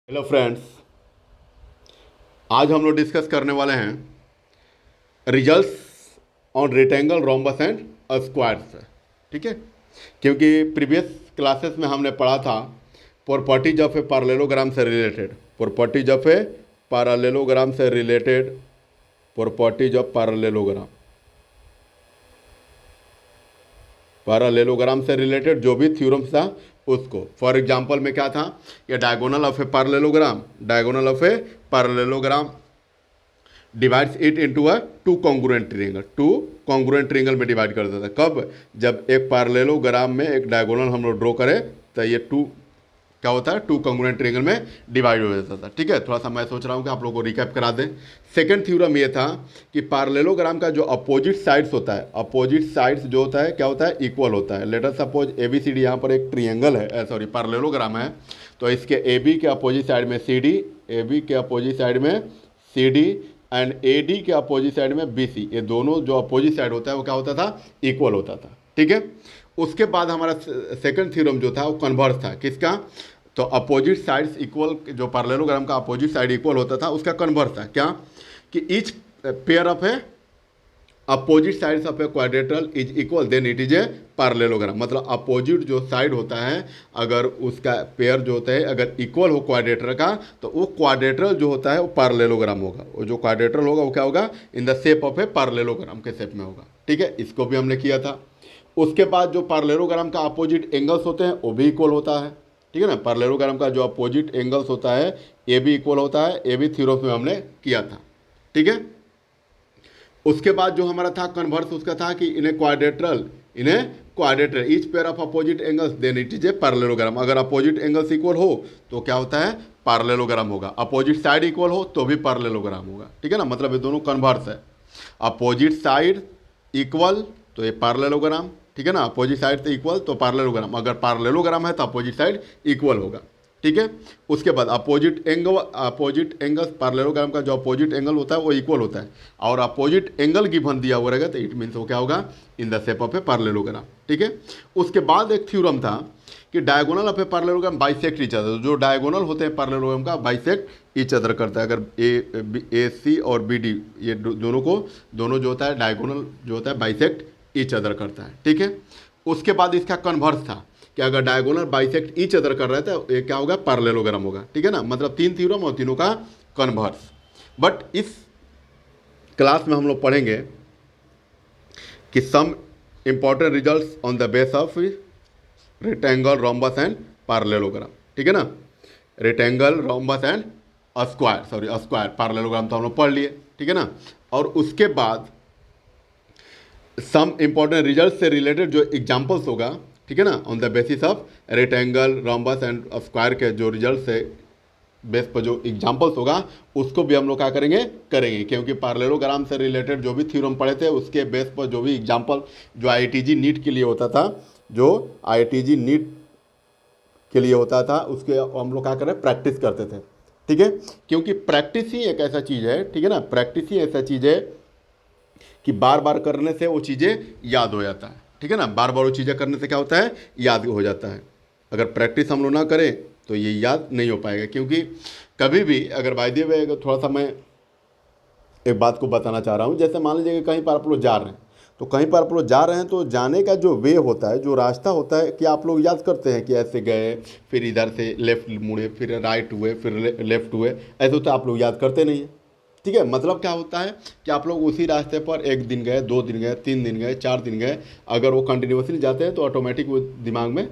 Hello friends, आज हम लोग डिस्कस करने वाले हैं results on rectangle, rhombus and squares. ठीक है, क्योंकि प्रीवियस क्लासेस में हमने पढ़ा था प्रॉपर्टीज ऑफ ए पैरेललोग्राम से related, properties of a parallelogram से रिलेटेड, प्रॉपर्टीज ऑफ पैरेललोग्राम से रिलेटेड जो भी थ्योरम्स था उसको। फॉर एग्जांपल में क्या था, ये diagonal of a parallelogram, diagonal of a parallelogram divides it into a two congruent triangle, two congruent triangle में डिवाइड कर देता था। कब? जब एक पैरेललोग्राम में एक डायगोनल हम लोग ड्रॉ करें तो ये टू क्या होता है, टू कॉन्ग्रुएंट ट्रायंगल में डिवाइड हो जाता था। ठीक है, थोड़ा सा मैं सोच रहा हूँ कि आप लोगों को रिकैप करा दें। सेकंड थ्योरम ये था कि पैरेललोग्राम का जो अपोजिट साइड्स होता है, अपोजिट साइड्स जो होता है क्या होता है, इक्वल होता है। Let us suppose A B C D, यहाँ पर एक ट्रिएंगल है, सॉरी पैरेललोग्राम है, तो इसके ए बी के अपोजिट साइड में सी डी, ए बी के अपोजिट साइड में C D and A D के अपोजिट साइड में बी सी, ये दोनों जो अपोजिट साइड होता है वो क्या होता था, इक्वल होता था। ठीक है, उसके बाद हमारा सेकंड थ्योरम जो था वो कन्वर्स था। किसका? तो अपोजिट साइड्स इक्वल, जो पैरेललोग्राम का अपोजिट साइड इक्वल होता था उसका कन्वर्स था। क्या? कि each pair of a opposite sides of a quadrilateral is equal then it is a parallelogram. मतलब अपोजिट जो साइड होता है अगर उसका पेयर जो होता है अगर इक्वल हो क्वाड्रेटर का, तो वो क्वाड्रेटरल जो होता है वो पैरेललोग्राम होगा। वो जो क्वाड्रेटरल होगा वो क्या होगा, in the shape of a parallelogram के शेप में होगा। ठीक है, इसको भी हमने किया था। उसके बाद जो पैरेललोग्राम का अपोजिट एंगल्स होते हैं वो भी इक्वल होता है। ठीक है ना, पैरेललोग्राम का जो अपोजिट एंगल्स होता है ये भी इक्वल होता है, ये भी थ्योरम में हमने किया था। ठीक है, उसके बाद जो हमारा था कन्वर्स, उसका था कि इन्हें quadrilateral each pair of opposite angles then it is a parallelogram. अगर अपोजिट एंगल्स इक्वल हो तो क्या होता है, पैरेललोग्राम होगा। अपोजिट साइड इक्वल हो तो भी पैरेललोग्राम होगा। ठीक है ना, मतलब ये दोनों कन्वर्स है। अपोजिट साइड इक्वल तो ये पैरेललोग्राम, ठीक है ना, अपोजिट साइड तो इक्वल तो पैरेललोग्राम, अगर पैरेललोग्राम है तो अपोजिट साइड इक्वल होगा। ठीक है, उसके बाद अपोजिट एंगल्स, पैरेललोग्राम का जो अपोजिट एंगल होता है वो इक्वल होता है, और अपोजिट एंगल गिवन दिया हुआ रहेगा तो इट मीन्स वो क्या होगा, in the shape of a parallelogram. ठीक है, उसके बाद एक थ्योरम था कि diagonal of a parallelogram bisect each other. जो डायगोनल होते हैं पैरेललोग्राम का बाइसेक्ट ईच अदर करता है। अगर ए सी और बी डी ये दोनों जो होता है डायगोनल जो होता है बाइसेक्ट ईच अदर करता है। ठीक है, उसके बाद इसका कन्वर्स था कि अगर डायगोनल बाइसेक्ट ईच अदर कर रहे थे तो ये क्या होगा, पैरेललोग्राम होगा। ठीक है ना, मतलब तीन थ्योरम और तीनों का कन्वर्स। बट इस क्लास में हम लोग पढ़ेंगे कि some important results on the base of rectangle, rhombus and parallelogram. ठीक है ना, rectangle, rhombus and square, sorry square, parallelogram तो हम लोग पढ़ लिए। ठीक है ना, और उसके बाद सम इंपॉर्टेंट रिजल्ट से रिलेटेड जो एग्जाम्पल्स होगा, ठीक है ना, on the basis of rectangle, rhombus and square के जो रिजल्ट से बेस पर जो एग्जाम्पल्स होगा उसको भी हम लोग क्या करेंगे, क्योंकि पैरेललोग्राम से रिलेटेड जो भी थ्योरम पढ़े थे उसके बेस पर जो भी एग्जाम्पल जो आईआईटीजी नीट के लिए होता था, जो आईआईटीजी नीट के लिए होता था उसके हम लोग क्या करें, प्रैक्टिस करते थे। ठीक है, क्योंकि प्रैक्टिस ही एक ऐसा चीज़ है, ठीक है ना, प्रैक्टिस ही ऐसा चीज़ है कि बार बार करने से वो चीज़ें याद हो जाता है। ठीक है ना, बार बार वो चीज़ें करने से क्या होता है, याद हो जाता है। अगर प्रैक्टिस हम लोग ना करें तो ये याद नहीं हो पाएगा। क्योंकि कभी भी अगर बाय द वे थोड़ा सा मैं एक बात को बताना चाह रहा हूँ, जैसे मान लीजिए कि कहीं पर आप लोग जा रहे हैं, तो कहीं पर आप लोग जा रहे हैं तो जाने का जो वे होता है, जो रास्ता होता है, कि आप लोग याद करते हैं कि ऐसे गए, फिर इधर से लेफ्ट मुड़े, फिर राइट हुए, फिर लेफ्ट हुए, ऐसे होता है, आप लोग याद करते नहीं हैं। ठीक है, मतलब क्या होता है कि आप लोग उसी रास्ते पर एक दिन गए, 2 दिन गए, 3 दिन गए, 4 दिन गए, अगर वो कंटिन्यूसली जाते हैं तो ऑटोमेटिक वो दिमाग में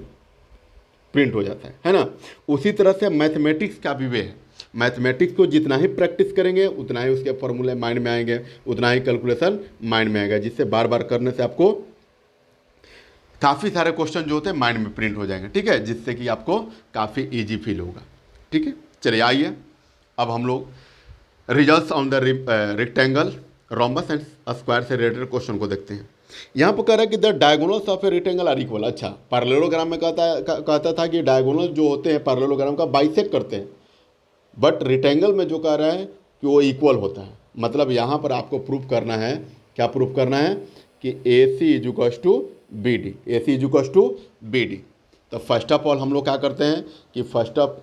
प्रिंट हो जाता है ना। उसी तरह से मैथमेटिक्स का भी वे है। मैथमेटिक्स को जितना ही प्रैक्टिस करेंगे उतना ही उसके फॉर्मूले माइंड में आएंगे, उतना ही कैलकुलेशन माइंड में आएगा, जिससे बार बार करने से आपको काफ़ी सारे क्वेश्चन जो होते हैं माइंड में प्रिंट हो जाएंगे। ठीक है, जिससे कि आपको काफ़ी ईजी फील होगा। ठीक है, चलिए आइए अब हम लोग results on the rectangle, rhombus and square से रिलेटेड क्वेश्चन को देखते हैं। यहाँ पर कह रहा है कि the diagonals of a rectangle are equal. अच्छा, पैरेललोग्राम में कहता था कि डायगोनल्स जो होते हैं पैरेललोग्राम का बाइसेक्ट करते हैं, बट रेक्टेंगल में जो कह रहा है कि वो इक्वल होता है। मतलब यहाँ पर आपको प्रूफ करना है, क्या प्रूफ करना है, कि A C is equals to B D, A C is equals to B D. तो फर्स्ट ऑफ ऑल हम लोग क्या करते हैं कि first of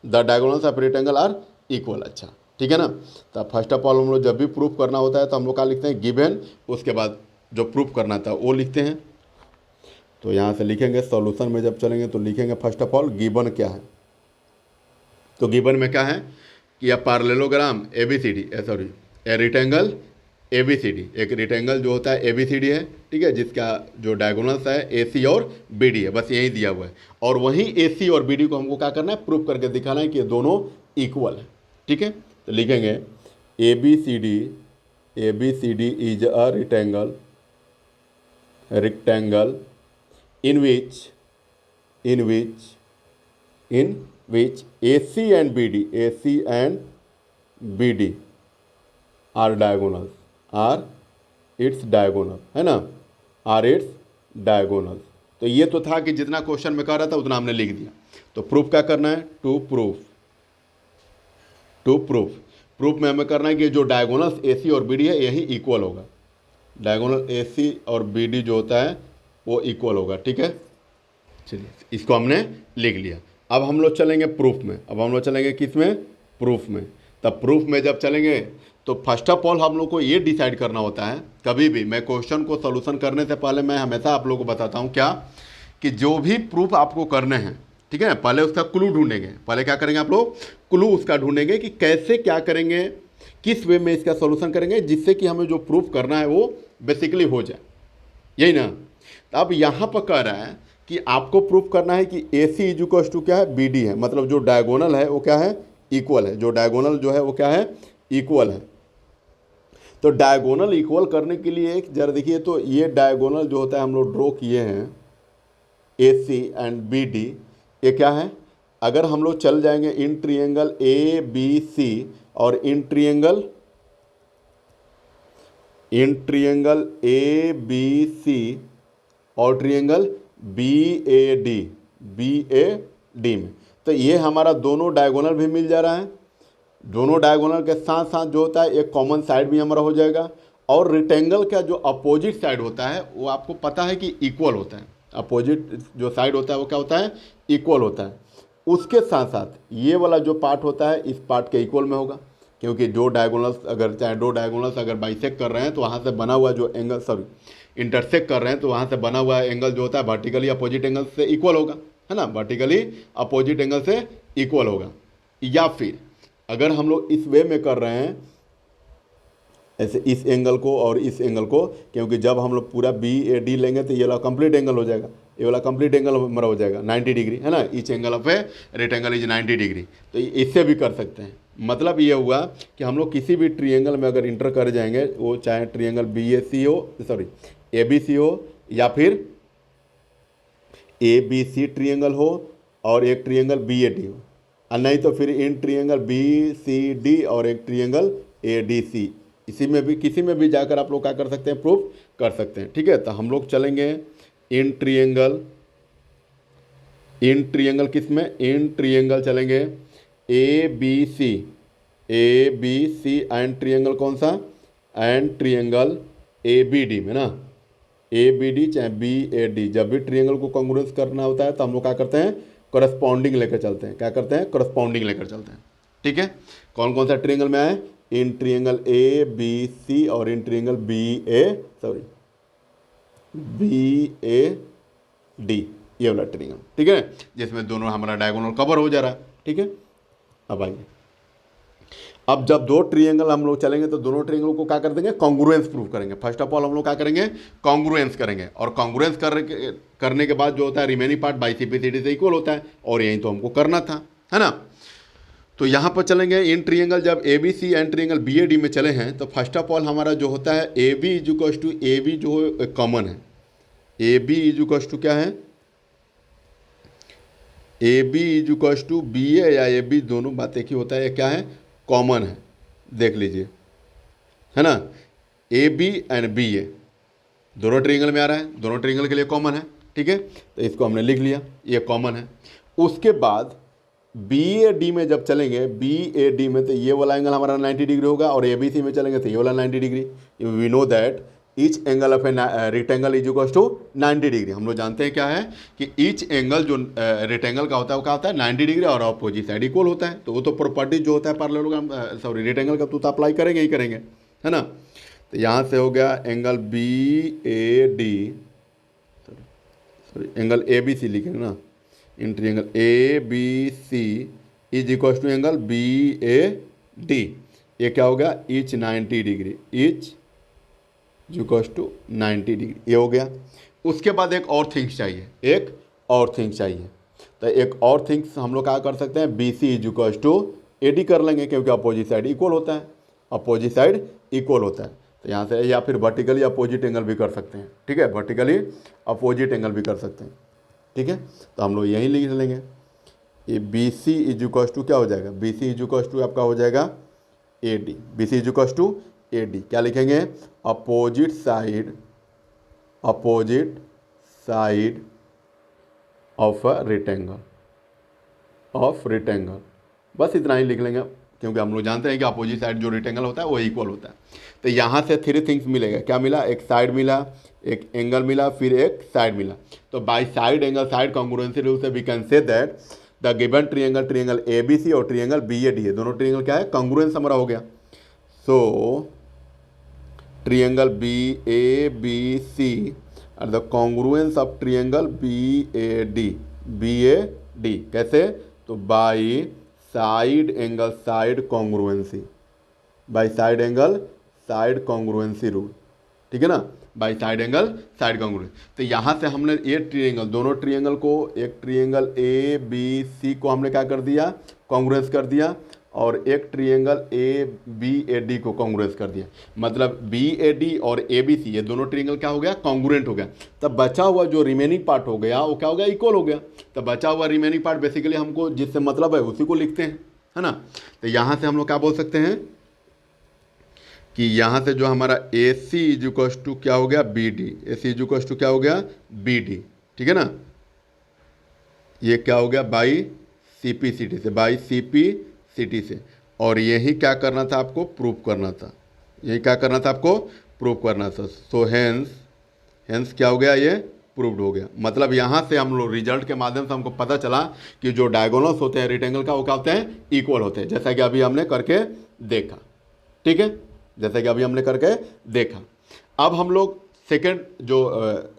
the diagonals of rectangle are equal. अच्छा ठीक है ना। तो फर्स्ट ऑफ ऑल हम लोग जब भी प्रूफ करना होता है तो हम लोग क्या लिखते हैं, गिवन, उसके बाद जो प्रूफ करना था वो लिखते हैं। तो यहाँ से लिखेंगे सॉल्यूशन में जब चलेंगे तो लिखेंगे फर्स्ट ऑफ ऑल गिवन क्या है। तो गिवन में क्या है कि a parallelogram ABCD, sorry a rectangle ABCD, एक रेक्टेंगल जो होता है ABCD है, ठीक है, जिसका जो डायगोनल्स है AC और BD है, बस यही दिया हुआ है। और वहीं AC और BD को हमको क्या करना है, प्रूफ करके दिखाना है कि ये दोनों इक्वल है। ठीक है, तो लिखेंगे ABCD is a rectangle in which AC and BD are diagonals, है ना, आर इट्स डायगोनल्स। तो ये तो था कि जितना क्वेश्चन में कह रहा था उतना हमने लिख दिया। तो प्रूफ क्या करना है, टू प्रूफ में हमें करना है कि जो डायगोनल्स AC और BD है यही इक्वल होगा। डायगोनल AC और BD जो होता है वो इक्वल होगा। ठीक है, चलिए इसको हमने लिख लिया। अब हम लोग चलेंगे प्रूफ में। अब हम लोग चलेंगे किस में, प्रूफ में। तब प्रूफ में जब चलेंगे तो फर्स्ट ऑफ ऑल हम लोग को ये डिसाइड करना होता है, कभी भी मैं क्वेश्चन को सॉल्यूशन करने से पहले मैं हमेशा आप लोगों को बताता हूँ क्या, कि जो भी प्रूफ आपको करने हैं, ठीक है, पहले उसका क्लू ढूंढेंगे। पहले क्या करेंगे आप लोग, क्लू उसका ढूंढेंगे कि कैसे क्या करेंगे, किस वे में इसका सॉल्यूशन करेंगे, जिससे कि हमें जो प्रूफ करना है वो बेसिकली हो जाए, यही ना। अब यहाँ पर कह रहा है कि आपको प्रूफ करना है कि AC इक्वल टू क्या है, BD है, मतलब जो डायगोनल है वो क्या है, इक्वल है। जो डायगोनल जो है वो क्या है, इक्वल है। तो डायगोनल इक्वल करने के लिए एक जरा देखिए, तो ये डायगोनल जो होता है हम लोग ड्रॉ किए हैं AC एंड BD, ये क्या है, अगर हम लोग चल जाएंगे इन ट्रिएंगल ABC और इन ट्रिएंगल ABC और ट्रिएंगल BAD में, तो ये हमारा दोनों डायगोनल भी मिल जा रहा है। दोनों डायगोनल के साथ साथ जो होता है एक कॉमन साइड भी हमारा हो जाएगा। और रेक्टेंगल का जो अपोजिट साइड होता है वो आपको पता है कि इक्वल होता है। अपोजिट जो साइड होता है वो क्या होता है, इक्वल होता है। उसके साथ साथ ये वाला जो पार्ट होता है इस पार्ट के इक्वल में होगा, क्योंकि जो डायगोनल्स अगर चाहे दो डायगोनल्स अगर बाइसेक्ट कर रहे हैं तो वहाँ से बना हुआ जो एंगल, सॉरी इंटरसेक्ट कर रहे हैं तो वहाँ से बना हुआ एंगल जो होता है वर्टिकली अपोजिट एंगल से इक्वल होगा, है ना, वर्टिकली अपोजिट एंगल से इक्वल होगा। या फिर अगर हम लोग इस वे में कर रहे हैं, ऐसे इस एंगल को और इस एंगल को, क्योंकि जब हम लोग पूरा BAD लेंगे तो ये वाला कंप्लीट एंगल हो जाएगा, ये वाला कंप्लीट एंगल हमारा हो जाएगा 90 डिग्री, है ना, each angle of a rectangle is 90 degree. तो इससे भी कर सकते हैं। मतलब ये हुआ कि हम लोग किसी भी ट्रिएंगल में अगर इंटर कर जाएंगे, वो चाहे ट्रिएंगल BAC हो, सॉरी ABC हो, या फिर ABC ट्रिएंगल हो और एक ट्रिएंगल BAD हो, और नहीं तो फिर इन ट्रिएंगल BCD और एक ट्रिएंगल ADC, इसी में भी किसी में भी जाकर आप लोग क्या कर सकते हैं, प्रूफ कर सकते हैं। ठीक है, तो हम लोग चलेंगे इन ट्रिएंगल किस में, इन ट्रिएंगल चलेंगे ABC एंड ट्रिएंगल कौन सा, एंड ट्रिएंगल ABD में ना, ABD चाहे BAD, जब भी ट्रिएंगल को कॉन्ग्रुएंस करना होता है तो हम लोग क्या करते हैं, करस्पॉन्डिंग लेकर चलते हैं। क्या करते हैं, करस्पॉन्डिंग लेकर चलते हैं। ठीक है, कौन कौन सा ट्रिएंगल में आए, इन ट्रिएंगल ABC और इन ट्रिएंगल BAD, ये वाला ट्रिएंगल, ठीक है, जिसमें दोनों हमारा डायगोनल कवर हो जा रहा है। ठीक है, अब आइए, अब जब दो ट्रिएंगल हम लोग चलेंगे तो दोनों ट्रिएंगल को क्या कर देंगे, कॉन्ग्रुएंस प्रूफ करेंगे। फर्स्ट ऑफ ऑल हम लोग क्या करेंगे, कॉन्ग्रुएंस करेंगे, और कॉन्ग्रुएंस करने के बाद जो होता है रिमेनिंग पार्ट बाई CPCD से इक्वल होता है, और यही तो हमको करना था, है ना। तो यहाँ पर चलेंगे इन ट्रिएंगल, जब ABC एंड ट्रिएंगल BAD में चले हैं तो फर्स्ट ऑफ ऑल हमारा जो होता है AB इक्वल टू AB जो कॉमन है, AB इक्वल टू क्या है, AB इक्वल टू BA या AB दोनों बात एक ही होता है, क्या है, कॉमन है, देख लीजिए, है ना, AB एंड BA दोनों ट्रिएंगल में आ रहा है, दोनों ट्रिएंगल के लिए कॉमन है। ठीक है, तो इसको हमने लिख लिया, ये कॉमन है। उसके बाद BAD में जब चलेंगे, BAD में तो ये वाला एंगल हमारा 90 डिग्री होगा, और ABC में चलेंगे तो ये वाला 90 degree. We know that each angle of a rectangle is equal to 90 degree. हम लोग जानते हैं क्या है कि ईच एंगल जो रेक्टेंगल का होता है वो क्या होता है 90 डिग्री और अपोजिट साइड इक्वल होता है। तो वो तो प्रॉपर्टीज जो होता है पैरेललोग्राम सॉरी रेक्टेंगल का तो अप्लाई करेंगे ही करेंगे, है ना। तो यहाँ से हो गया angle B A D, sorry angle A B C लिखेंगे ना, in triangle A B C is equal to angle B A D. ये क्या हो गया each 90 degree, each equal to 90 degree, ये हो गया। उसके बाद एक और थिंग्स चाहिए, एक और थिंग्स चाहिए। तो एक और थिंग्स हम लोग क्या कर सकते हैं, B C is equal to A D कर लेंगे, क्योंकि अपोजिट साइड इक्वल होता है, अपोजिट साइड इक्वल होता है। तो यहाँ से या फिर वर्टिकली अपोजिट एंगल भी कर सकते हैं, ठीक है, वर्टिकली अपोजिट एंगल भी कर सकते हैं, ठीक है। तो हम लोग यहीं लिख लेंगे, ये B C is equal to क्या हो जाएगा, B C is equal to आपका हो जाएगा A D, B C is equal to A D. क्या लिखेंगे, opposite side, opposite side of a rectangle, of rectangle, बस इतना ही लिख लेंगे, क्योंकि हम लोग जानते हैं कि अपोजिट साइड जो रेक्टेंगल होता है वो इक्वल होता है। तो यहाँ से 3 थिंग्स मिलेगा, क्या मिला, एक साइड मिला, एक एंगल मिला, फिर एक साइड मिला। तो by side angle side congruency rule से we can say that the given triangle, triangle A B C और ट्रायंगल बी ए डी है, दोनों ट्रायंगल क्या है, कॉन्ग्रुएंस हमारा हो गया। So triangle B A B C are the congruence of triangle B A D, B A D कैसे, तो by side angle side congruency, by side angle side congruency rule, ठीक है ना, by side angle side congruency. तो यहाँ से हमने ये ट्रायंगल, दोनों ट्रायंगल को, एक ट्रायंगल ए बी सी को हमने क्या कर दिया, कॉन्ग्रुएंस कर दिया, और एक triangle A B A D को कॉन्ग्रुएंस कर दिया। मतलब बी ए डी और ए बी सी ये दोनों ट्रायंगल क्या हो गया, कॉन्ग्रुएंट हो गया। तब बचा हुआ जो रिमेनिंग पार्ट हो गया वो क्या हो गया, इक्वल हो गया। तब बचा हुआ रिमेनिंग पार्ट बेसिकली हमको जिससे मतलब है उसी को लिखते हैं, है ना। तो यहाँ से हम लोग क्या बोल सकते हैं कि यहाँ से जो हमारा A C is equal to क्या हो गया, B D, A C is equal to क्या हो गया, बी डी, ठीक है ना। ये क्या हो गया, by C P C T से, by C P C T से। और यही क्या करना था आपको, प्रूव करना था, यही क्या करना था आपको, प्रूव करना था। सो हेंस क्या हो गया, ये प्रूव्ड हो गया। मतलब यहाँ से हम लोग रिजल्ट के माध्यम से हमको पता चला कि जो डायगोनल्स होते हैं रेक्टेंगल का वो क्या होते हैं, इक्वल होते हैं, जैसा कि अभी हमने करके देखा, ठीक है, जैसा कि अभी हमने करके देखा। अब हम लोग सेकेंड जो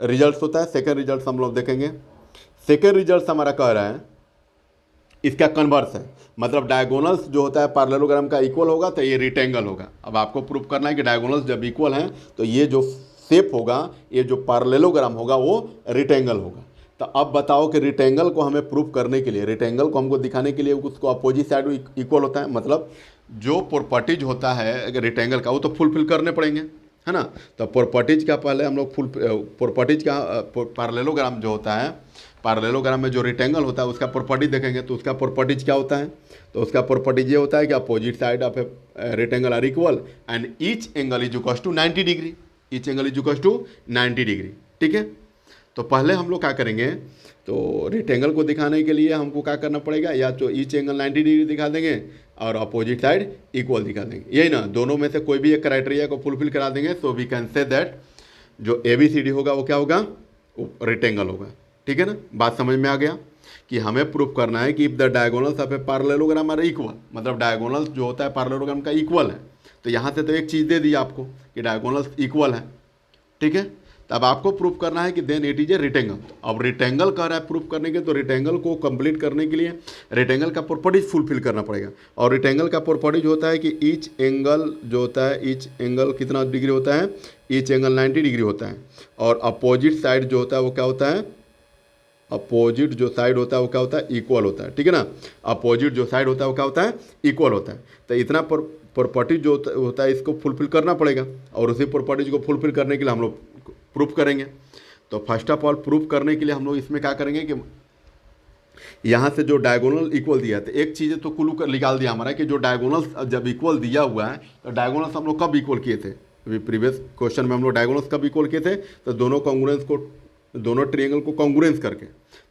रिजल्ट होता है, सेकेंड रिजल्ट हम लोग देखेंगे। सेकेंड रिजल्ट हमारा कह रहा है इसका कन्वर्स है, मतलब डायगोनल्स जो होता है पैरेललोग्राम का इक्वल होगा तो ये रेक्टेंगल होगा। अब आपको प्रूव करना है कि डायगोनल्स जब इक्वल हैं तो ये जो शेप होगा, ये जो पैरेललोग्राम होगा वो रेक्टेंगल होगा। तो अब बताओ कि रेक्टेंगल को हमें प्रूव करने के लिए, रेक्टेंगल को हमको दिखाने के लिए उसको अपोजिट साइड इक्वल होता है, मतलब जो प्रॉपर्टीज होता है रेक्टेंगल का वो तो फुलफिल करने पड़ेंगे, है ना। तो प्रॉपर्टीज का पहले हम लोग प्रॉपर्टीज का पैरेललोग्राम जो होता है, पैरेललोग्राम में जो रेक्टेंगल होता है उसका प्रॉपर्टी देखेंगे। तो उसका प्रॉपर्टीज क्या होता है, तो उसका प्रॉपर्टीज ये होता है कि opposite side of a rectangle are equal and each angle is equal to 90 degree, each angle is equal to 90 degree, ठीक है। तो पहले हम लोग क्या करेंगे, तो रेक्टेंगल को दिखाने के लिए हमको क्या करना पड़ेगा, या तो ईच एंगल 90 डिग्री दिखा देंगे और अपोजिट साइड इक्वल दिखा देंगे, यही ना, दोनों में से कोई भी एक क्राइटेरिया को फुलफिल करा देंगे। So we can say that जो ए बी सी डी होगा वो क्या होगा, वो रेक्टेंगल होगा, ठीक है ना। बात समझ में आ गया कि हमें प्रूफ करना है कि if the diagonals of a parallelogram are equal, मतलब डायगोनल्स जो होता है पैरेललोग्राम का इक्वल है। तो यहाँ से तो एक चीज़ दे दी आपको कि डायगोनल्स इक्वल है, ठीक है। तो अब आपको प्रूफ करना है कि then it is a rectangle. अब रेक्टेंगल कह रहा है प्रूफ करने के, तो रेक्टेंगल को कंप्लीट करने के लिए रेक्टेंगल का प्रॉपर्टीज फुलफिल करना पड़ेगा। और रेक्टेंगल का प्रॉपर्टीज होता है कि ईच एंगल जो होता है, ईच एंगल कितना डिग्री होता है, ईच एंगल 90 डिग्री होता है। और अपोजिट साइड जो होता है वो क्या होता है, अपोजिट जो साइड होता है वो क्या होता है, इक्वल होता है, ठीक है ना। अपोजिट जो साइड होता है वो क्या होता है, इक्वल होता है। तो इतना प्रॉपर्टीज जो होता है इसको फुलफिल करना पड़ेगा, और उसी प्रॉपर्टीज को फुलफिल करने के लिए हम लोग प्रूफ करेंगे। तो फर्स्ट ऑफ ऑल प्रूफ करने के लिए हम लोग इसमें क्या करेंगे कि यहाँ से जो डायगोनल इक्वल दिया है, तो एक चीज़ तो क्लू कर निकाल दिया हमारा कि जो डायगोनल्स जब इक्वल दिया हुआ है, तो डायगोनल्स हम लोग कब इक्वल किए थे, अभी प्रीवियस क्वेश्चन में हम लोग डायगोनल्स कब इक्वल किए थे, तो दोनों कॉन्ग्रुएंस को, दोनों ट्रायंगल को कॉन्ग्रुएंस करके।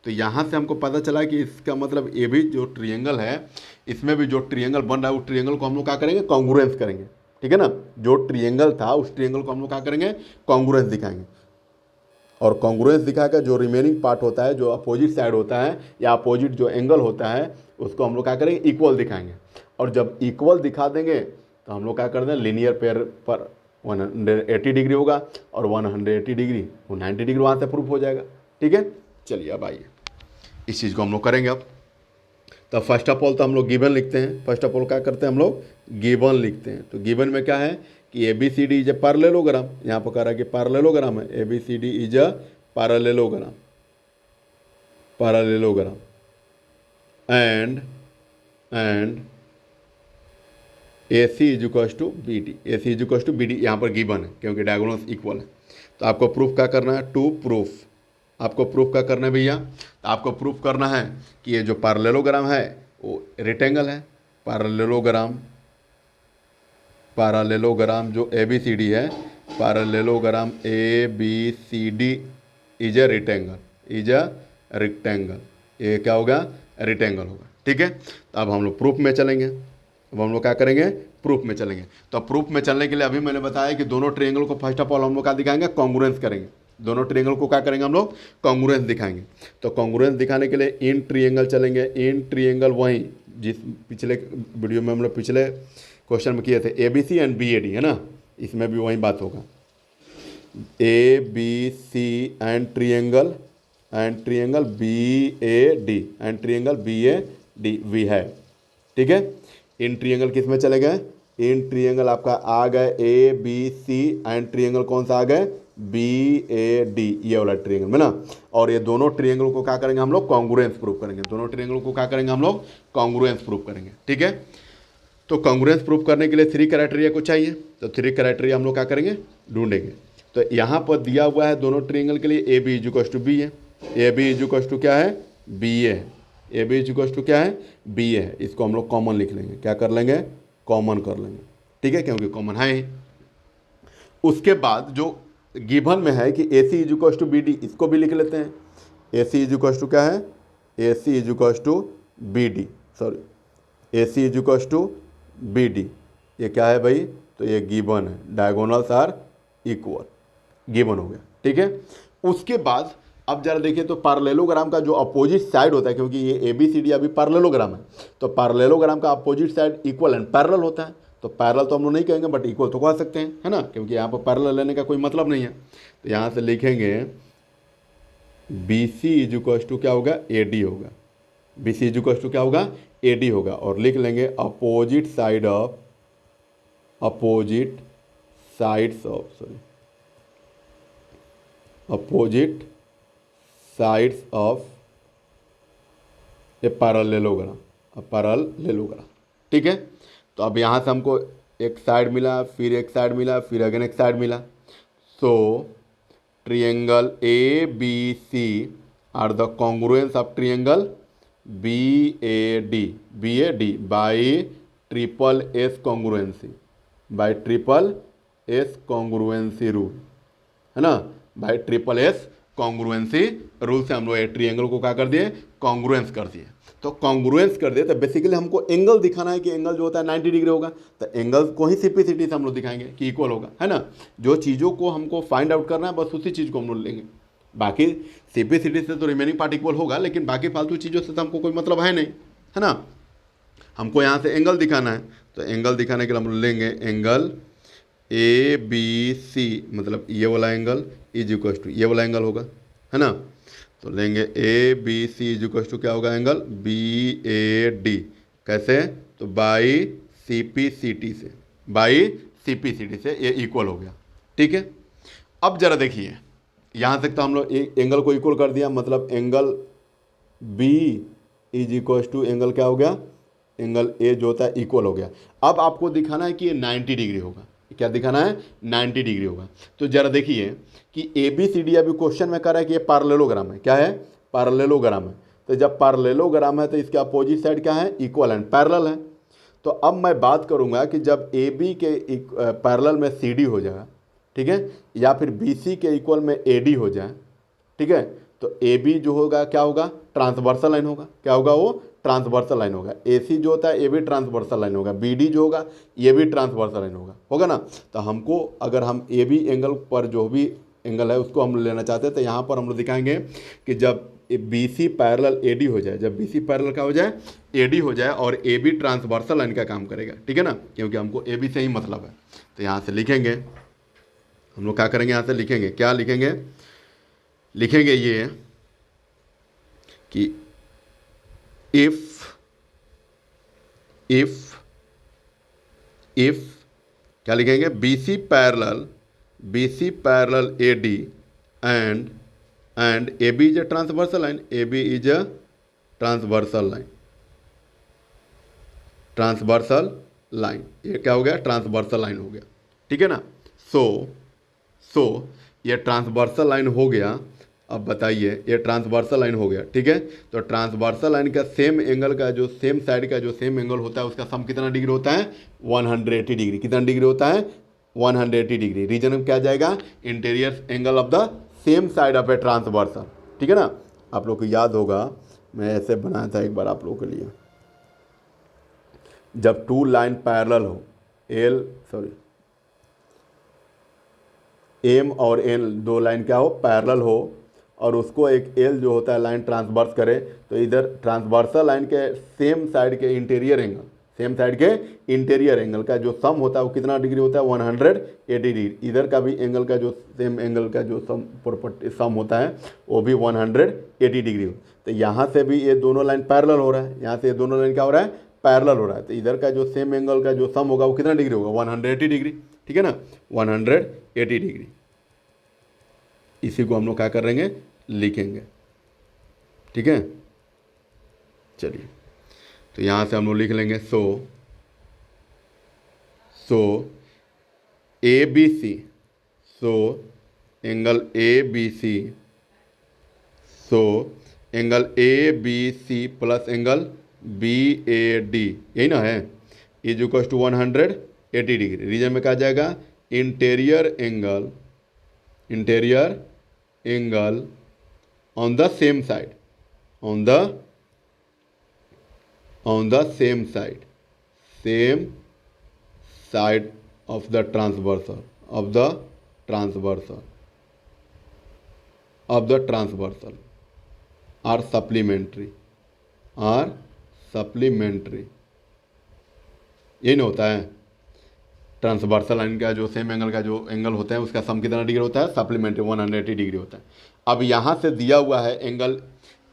तो यहाँ से हमको पता चला कि इसका मतलब ये भी जो ट्रायंगल है इसमें भी जो ट्रायंगल बन रहा है वो ट्रायंगल को हम लोग क्या करेंगे, कॉन्ग्रुएंस करेंगे, ठीक है ना। जो ट्रिएंगल था उस ट्रिएंगल को हम लोग क्या करेंगे, कॉन्ग्रुएंस दिखाएंगे, और कॉन्ग्रुएंस दिखाकर जो रिमेनिंग पार्ट होता है, जो अपोजिट साइड होता है या अपोजिट जो एंगल होता है, उसको हम लोग क्या करेंगे, इक्वल दिखाएंगे। और जब इक्वल दिखा देंगे तो हम लोग क्या कर दें, लीनियर पेयर पर 180 डिग्री होगा, और 180 डिग्री वो 90 डिग्री वहाँ से प्रूफ हो जाएगा। ठीक है, चलिए अब आइए इस चीज़ को हम लोग करेंगे। अब तो फर्स्ट ऑफ ऑल तो हम लोग गिवन लिखते हैं। फर्स्ट ऑफ ऑल क्या करते हैं हम लोग, गिवन लिखते हैं। तो गिवन में क्या है कि A B C D is a parallelogram, यहाँ पर कह रहा है कि पैरेललोग्राम है, A B C D is a parallelogram, parallelogram and A C is equals to B D, A C is equals to B D यहाँ पर given है क्योंकि डायगोनल्स इक्वल है। तो आपको प्रूफ क्या करना है, टू प्रूफ, आपको प्रूफ क्या करना है भैया, तो आपको प्रूफ करना है कि ये जो पैरेललोग्राम है वो रेक्टेंगल है। पैरेललोग्राम, पैरेललोग्राम जो ए बी सी डी है, parallelogram A B C D is a rectangle, is a rectangle, ये क्या होगा, रेक्टेंगल होगा। ठीक है, तो अब हम लोग प्रूफ में चलेंगे। अब हम लोग क्या करेंगे, प्रूफ में चलेंगे। तो प्रूफ में चलने के लिए अभी मैंने बताया कि दोनों ट्रायंगल को फर्स्ट ऑफ ऑल हम लोग क्या दिखाएंगे, कॉन्ग्रुएंस करेंगे। दोनों ट्रायंगल को क्या करेंगे हम लोग, कॉन्ग्रुएंस दिखाएंगे। तो कॉन्ग्रुएंस दिखाने के लिए इन ट्रायंगल चलेंगे। इन ट्रायंगल वहीं जिस पिछले वीडियो में हम लोग पिछले क्वेश्चन में किए थे, A B C and B A D, है ना, इसमें भी वही बात होगा। A B C and triangle B A D and triangle B A D वी है। ठीक है, इन ट्रायंगल किस में चले गए, इन ट्रायंगल आपका आ गए A B C and triangle कौन सा आ गए, बी ए डी, ये वाला ट्रायंगल में ना। और ये दोनों ट्रायंगल को क्या करेंगे हम लोग, कॉन्ग्रुएंस प्रूफ करेंगे। दोनों ट्रायंगल को क्या करेंगे हम लोग, कॉन्ग्रुएंस प्रूफ करेंगे। ठीक है, तो कॉन्ग्रुएंस प्रूफ करने के लिए 3 क्राइटेरिया को चाहिए। तो 3 क्राइटेरिया हम लोग क्या करेंगे, ढूंढेंगे। तो यहाँ पर दिया हुआ है दोनों ट्रायंगल के लिए A B is equals to B है, A B is equals to क्या है, बी ए है, A B is equals to क्या है, बी ए है। इसको हम लोग कॉमन लिख लेंगे, क्या कर लेंगे, कॉमन कर लेंगे। ठीक है, क्योंकि कॉमन है ही। उसके बाद जो गिवन में है कि A C is equals to B D, इसको भी लिख लेते हैं। A C is equals to क्या है, A C is equals to B D, sorry, A C is equals to B D, ये क्या है भाई, तो ये गिवन है, डायगोनल्स आर इक्वल, गिवन हो गया। ठीक है, उसके बाद अब जरा देखिए तो पैरेललोग्राम का जो अपोजिट साइड होता है, क्योंकि ये ए बी सी डी अभी पैरेललोग्राम है, तो पैरेललोग्राम का opposite side equal and parallel होता है। तो पैरेलल तो हम लोग नहीं कहेंगे बट इक्वल तो कह सकते हैं, है ना, क्योंकि यहाँ पर पैरेलल लेने का कोई मतलब नहीं है। तो यहाँ से लिखेंगे B C is equals to क्या होगा, ए डी होगा, B C is equals to क्या होगा, ए डी होगा। और लिख लेंगे opposite side of, opposite sides of, sorry, opposite sides of a parallelogram, parallelogram. ठीक है, तो अब यहाँ से हमको एक साइड मिला, फिर एक साइड मिला, फिर अगेन एक साइड मिला। So triangle A B C are the congruence of triangle B A D by triple S congruency, by triple S congruency rule, है ना, by triple S congruency rule से हम लोग ट्रायंगल को क्या कर दिए, कॉन्ग्रुएंस कर दिए। तो कॉन्ग्रुएंस कर दिए तो बेसिकली हमको एंगल दिखाना है कि एंगल जो होता है 90 डिग्री होगा। तो एंगल को ही सिंपलिसिटी से हम लोग दिखाएंगे कि इक्वल होगा, है ना। जो चीज़ों को हमको फाइंड आउट करना है बस उसी चीज़ को हम लोग लेंगे। बाकी सिंपलिसिटी से तो रिमेनिंग पार्ट इक्वल होगा, लेकिन बाकी फालतू चीज़ों से तो हमको कोई मतलब है नहीं, है ना। हमको यहाँ से एंगल दिखाना है, तो एंगल दिखाने के लिए हम लेंगे एंगल ए बी सी, मतलब ये वाला एंगल इज इक्वल टू ये वाला एंगल होगा, है ना। तो लेंगे A B C is equal to क्या होगा, एंगल बी ए डी, कैसे, तो by C P C T से, by C P C T से ये इक्वल हो गया। ठीक है, अब जरा देखिए यहाँ तक तो हम लोग एंगल को इक्वल कर दिया, मतलब angle B is equal to angle क्या हो गया, एंगल ए जो होता है इक्वल हो गया। अब आपको दिखाना है कि ये 90 डिग्री होगा, क्या दिखाना है, 90 डिग्री होगा। तो जरा देखिए कि ए बी सी डी अभी क्वेश्चन में कह रहा है कि ये पैरेललोग्राम है, क्या है, पैरेललोग्राम है। तो जब पैरेललोग्राम है तो इसके अपोजिट साइड क्या है, इक्वल एंड पैरेलल है। तो अब मैं बात करूंगा कि जब ए बी के पैरेलल में सी डी हो जाएगा, ठीक है, या फिर बी सी के इक्वल में ए डी हो जाए, ठीक है, तो ए बी जो होगा क्या होगा, ट्रांसवर्सल लाइन होगा, क्या होगा वो, ट्रांसवर्सल लाइन होगा। AC जो होता है ये भी ट्रांसवर्सल लाइन होगा। BD जो होगा ये भी ट्रांसवर्सल लाइन होगा ना। तो हमको अगर हम AB एंगल पर जो भी एंगल है उसको हम लेना चाहते हैं तो यहाँ पर हम लोग दिखाएंगे कि जब BC पैरेलल AD हो जाए, जब BC पैरेलल का हो जाए AD हो जाए और AB ट्रांसवर्सल लाइन का काम करेगा, ठीक है ना, क्योंकि हमको AB से ही मतलब है। तो यहाँ से लिखेंगे हम लोग, क्या करेंगे यहाँ से लिखेंगे, क्या लिखेंगे, लिखेंगे ये कि इफ क्या लिखेंगे, BC parallel AD and AB is a transversal line, AB is a transversal line, ये क्या हो गया, ट्रांसवर्सल लाइन हो गया, ठीक है ना। सो ये ट्रांसवर्सल लाइन हो गया। अब बताइए ये ट्रांसवर्सल लाइन हो गया, ठीक है। तो ट्रांसवर्सल लाइन का सेम एंगल का जो सेम साइड का जो सेम एंगल होता है उसका सम कितना डिग्री होता है, 180 डिग्री। कितना डिग्री होता है, 180 डिग्री। रीजन में क्या जाएगा, interior angle of the same side of a transversal, ठीक है ना। आप लोग को याद होगा मैं ऐसे बनाया था एक बार आप लोगों के लिए, जब टू लाइन पैरेलल हो, एम और एन दो लाइन क्या हो, पैरेलल हो, और उसको एक एल जो होता है लाइन ट्रांसवर्स करे, तो इधर ट्रांसवर्सल लाइन के सेम साइड के इंटीरियर एंगल, सेम साइड के इंटीरियर एंगल का जो सम होता है वो कितना डिग्री होता है, 180 डिग्री। इधर का भी एंगल का जो सेम एंगल का जो सम होता है वो भी 180 डिग्री हो। तो यहाँ से भी ये दोनों लाइन पैरेलल हो रहा है, यहाँ से ये दोनों लाइन क्या हो रहा है, पैरेलल हो रहा है। तो इधर का जो सेम एंगल का जो सम होगा वो कितना डिग्री होगा, 180 डिग्री, ठीक है ना, 180 डिग्री। इसी को हम लोग क्या करेंगे, लिखेंगे, ठीक है। चलिए तो यहाँ से हम लोग लिख लेंगे, so ABC, so angle ABC, so angle ABC plus angle BAD, यही ना है, is equal to 180 degree. Reason में क्या जाएगा, interior angle on the same side, on the same side of the transversal, are supplementary, ये नहीं होता है। ट्रांसवर्सल लाइन का जो सेम एंगल का जो एंगल होता है उसका सम कितना डिग्री होता है, सप्लीमेंट्री 180 डिग्री होता है। अब यहाँ से दिया हुआ है एंगल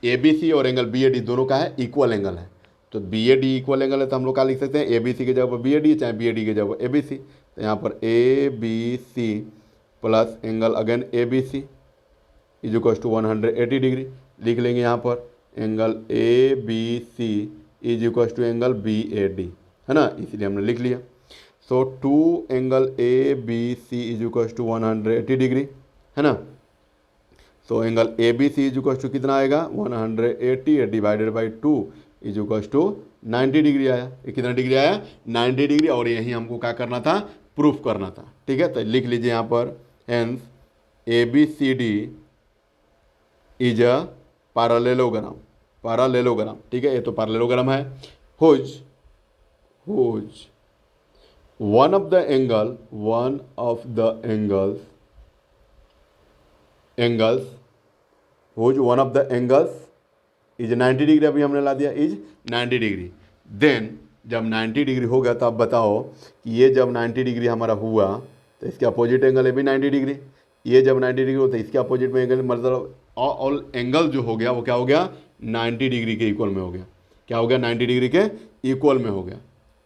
ABC और एंगल BAD दोनों का है इक्वल एंगल है, तो BAD इक्वल एंगल है तो हम लोग क्या लिख सकते हैं, ABC की जगह पर BAD, चाहे BAD की जगह पर ABC। तो यहाँ पर ABC plus angle again ABC is equal to 180 degree लिख लेंगे। यहाँ पर angle ABC is equal to angle BAD, है ना, इसलिए हमने लिख लिया। So two angle ABC is equal to 180 degree, है ना। So angle ABC is equal to कितना आएगा, 180 divided by 2 is equal to 90 degree आया। ये कितना डिग्री आया, 90 डिग्री। और यही हमको क्या करना था, प्रूफ करना था, ठीक है। तो लिख लीजिए यहाँ पर, hence ABCD is a parallelogram, ठीक है, ये तो पैरेललोग्राम है। Whose one of the angles is 90 degree, अभी हमने ला दिया इज 90 डिग्री। देन जब 90 डिग्री हो गया तो अब बताओ कि ये जब 90 डिग्री हमारा हुआ तो इसके अपोजिट एंगल है भी 90 डिग्री। ये जब 90 डिग्री होता है इसके अपोजिट में एंगल, मतलब ऑल एंगल जो हो गया वो क्या हो गया, 90 डिग्री के इक्वल में हो गया। क्या हो गया, 90 डिग्री के इक्वल में हो गया,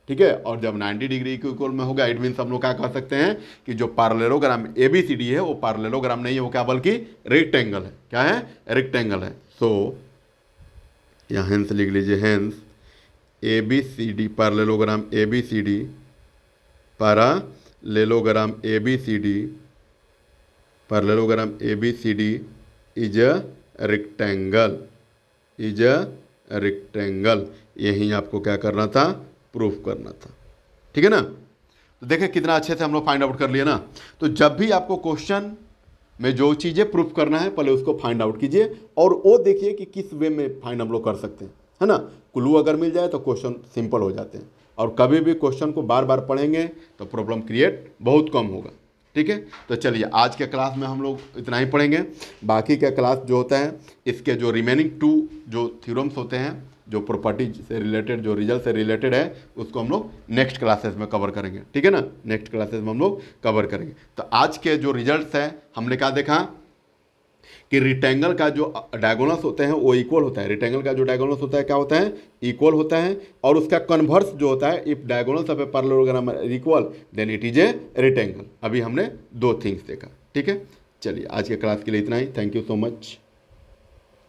ठीक है। और जब 90 डिग्री के इक्वल में होगा, इट मीन्स हम लोग क्या कह सकते हैं कि जो पैरेललोग्राम ABCD है वो पैरेललोग्राम नहीं है, वो क्या बल्कि रेक्टेंगल है। क्या है, रेक्टेंगल है। सो यहाँ हेंस लिख लीजिए, hence ABCD parallelogram ABCD is a rectangle. यही आपको क्या करना था, प्रूफ करना था, ठीक है ना। तो देखिए कितना अच्छे से हम लोग फाइंड आउट कर लिए ना। तो जब भी आपको क्वेश्चन में जो चीज़ें प्रूफ करना है पहले उसको फाइंड आउट कीजिए और वो देखिए कि किस वे में फाइंड हम लोग कर सकते हैं, है ना। क्लू अगर मिल जाए तो क्वेश्चन सिंपल हो जाते हैं, और कभी भी क्वेश्चन को बार बार पढ़ेंगे तो प्रॉब्लम क्रिएट बहुत कम होगा। ठीक है, तो चलिए आज के क्लास में हम लोग इतना ही पढ़ेंगे। बाकी का क्लास जो होता है, इसके जो रिमेनिंग 2 जो थ्योरम्स होते हैं, जो प्रॉपर्टी से रिलेटेड, जो रिजल्ट से रिलेटेड है, उसको हम लोग नेक्स्ट क्लासेस में कवर करेंगे। ठीक है ना, नेक्स्ट क्लासेस में हम लोग कवर करेंगे। तो आज के जो रिजल्ट्स हैं, हमने क्या देखा कि रिक्टेंगल का जो डायगोनल्स होते हैं वो इक्वल होता है। रिक्टेंगल का जो डायगोनल्स होता है क्या होता है, इक्वल होता है। और उसका कन्वर्स जो होता है, if diagonals of a parallelogram are equal then it is a rectangle. अभी हमने 2 थिंग्स देखा। ठीक है, चलिए आज के क्लास के लिए इतना ही। Thank you so much.